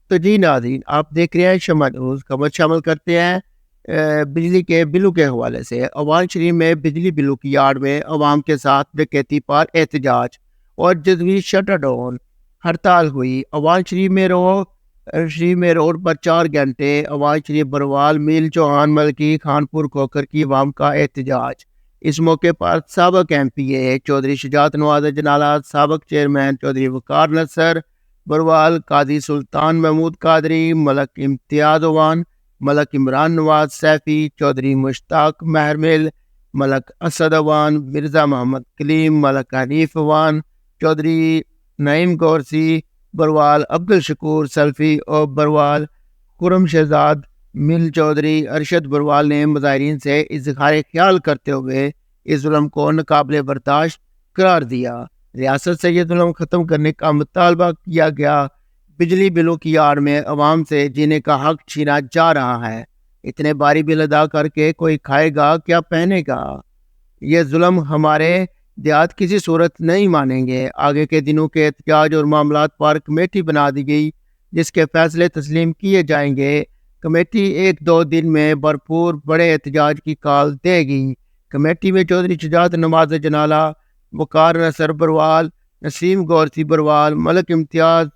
تو جی ناظرین، آپ دیکھ رہے ہیں شمع نیوز۔ خبر شامل کرتے ہیں بجلی کے بلوں کے حوالے سے۔ عوان شریف میں بجلی بلوں کی آڑ میں عوام کے ساتھ ڈکیتی پر احتجاج اور جزوی شٹر ڈاؤن ہڑتال ہوئی۔ عوان شریف میں روڈ پر 4 گھنٹے عوان شریف بروال میل چوہان ملکی خانپور کوکر کی عوام کا احتجاج۔ اس موقع پر سابق ایم پی اے چودھری شجاعت نواز اجنالہ، سابق چیئرمین چودھری وقار نصر بروال، قاضی سلطان محمود قادری، ملک امتیاز عوان، ملک عمران نواز سیفی، چودھری مشتاق مہرمل، ملک اسد عوان، مرزا محمد کلیم، ملک حنیف عوان، چودھری نعیم گورسی بروال، عبدالشکور سلفی اور بروال، خرم شہزاد مل چودھری ارشد بروال نے مظاہرین سے اظہار خیال کرتے ہوئے اس ظلم کو ناقابل برداشت قرار دیا۔ ریاست سے یہ ظلم ختم کرنے کا مطالبہ کیا گیا۔ بجلی بلوں کی آڑ میں عوام سے جینے کا حق چھینا جا رہا ہے۔ اتنے باری بل ادا کر کے کوئی کھائے گا کیا پہنے گا؟ یہ ظلم ہمارے دیہات کسی صورت نہیں مانیں گے۔ آگے کے دنوں کے احتجاج اور معاملات پر کمیٹی بنا دی گئی جس کے فیصلے تسلیم کیے جائیں گے۔ کمیٹی 1-2 دن میں بھرپور بڑے احتجاج کی کال دے گی۔ کمیٹی میں چودھری شجاعت نواز اجنالہ، وقار نصر بروال، نسیم گورسی بروال، ملک امتیاز،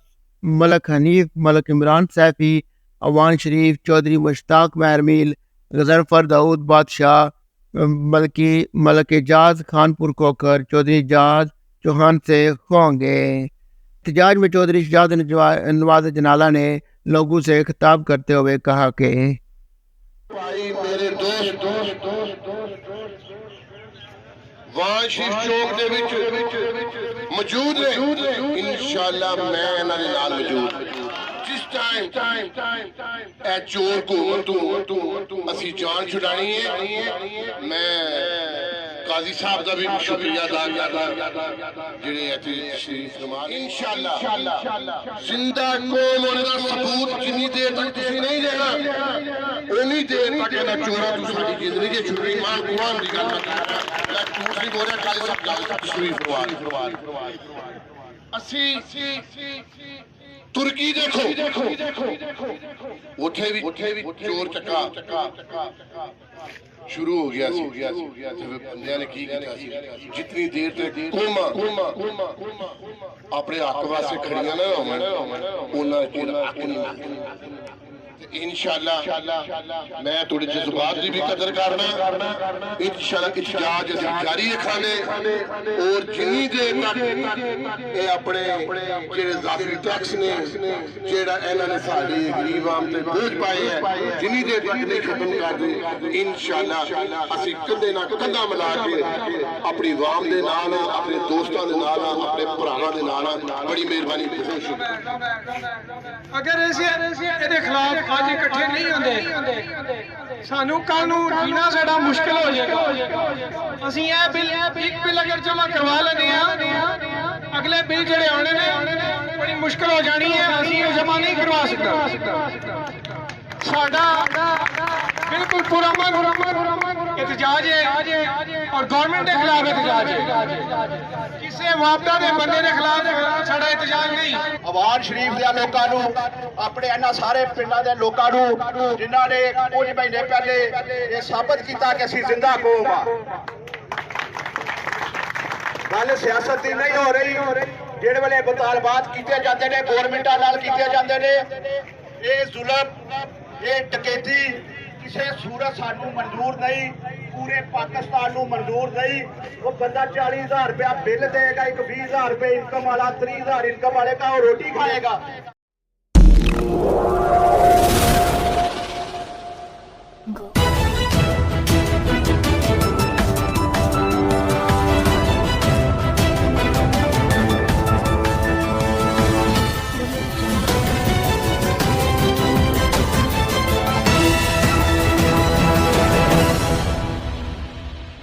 ملک حنیف، ملک عمران سیفی، عوان شریف، چودھری مشتاق مہرمیل، غضنفر داؤد بادشاہ، ملک اعجاز خانپور کوکر، چودھری اعجاز چوہان سے ہوں گے۔ احتجاج میں چودھری شجاعت نواز اجنالہ نے لوگوں سے خطاب کرتے ہوئے کہا کہ میرے دوست وان شریف چوک دے وچ موجود نے، انشاءاللہ میں انہاں دے نال موجود جس ٹائم اے چور کو اسی جان چھڑانی ہے۔ میں قاضی صاحب دا بھی شکریہ ادا کرنا جڑے ایتھے تشریف فرما۔ انشاءاللہ زندہ قوم ہونے دا ثبوت جنی دیر تک تسی نہیں دینا اونی دیر تک انہاں چوراں تو ساڈی زندگی دے چھٹی ایمان قرآن دی گل میں دوسری بول رہا قاضی صاحب تشریف فرما۔ اسی ترکی دیکھو اٹھے بھی چور چکا شروع ہو گیا بندیاں نے کی کیتا سی جتنی دیر تک قوماں اپنے حق واسطے کھڑیاں نہ ہون انہاں چیر حق نہیں انشاءاللہ میں تھوڑے جذبات دی بھی قدر کرنا۔ انشاءاللہ احتجاج اسی جاری رکھانے اور جنی دیر تک اے اپنے جڑے اضافی ٹیکس نے جڑا انہاں نے ساڈے غریب عوام تے بوجھ پائے ہیں جنی دیر تک نہیں ختم کر دے انشاءاللہ اسی کندھے نال کندھا ملا کے اپنی عوام دے نال اپنے دوستاں دے نال اپنے بھراواں دے نال بڑی مہربانی بہت شکریہ۔ اگر ایسے خلاف آج اکٹھے نہیں ہوندے سانو قانون جینا ساڈا مشکل ہو جائے گا۔ اسی ایک بل اگر جمع کروا لینے ہیں اگلے بل جڑے آنے نے بڑی مشکل ہو جانی ہے، اسی جمع نہیں کروا سکتا۔ ساڈا بالکل پرامن احتجاج ہے اور گورنمنٹ کے خلاف احتجاج ہے، کسی معاپدہ دے بندے کے خلاف ساڈا احتجاج نہیں۔ عوان شریف دے لوکاں نوں اپنے انہاں سارے پنڈاں دے لوکاں نوں جنہاں نے کچھ مہینے پہلے یہ ثابت کیتا کہ اسی زندہ قوم آ۔ گل سیاست دی نہیں ہو رہی، جڑے ویلے مطالبات کیتے جاندے نے گورنمنٹاں نال کیتے جاندے نے یہ ظلم یہ ڈکیتی کسی صورت سانوں منظور نہیں، پورے پاکستان نوں منظور نہیں۔ وہ بندہ 40,000 روپیہ بل دے گا، ایک 20,000 روپے انکم والا 30,000 انکم والے کا وہ روٹی کھائے گا۔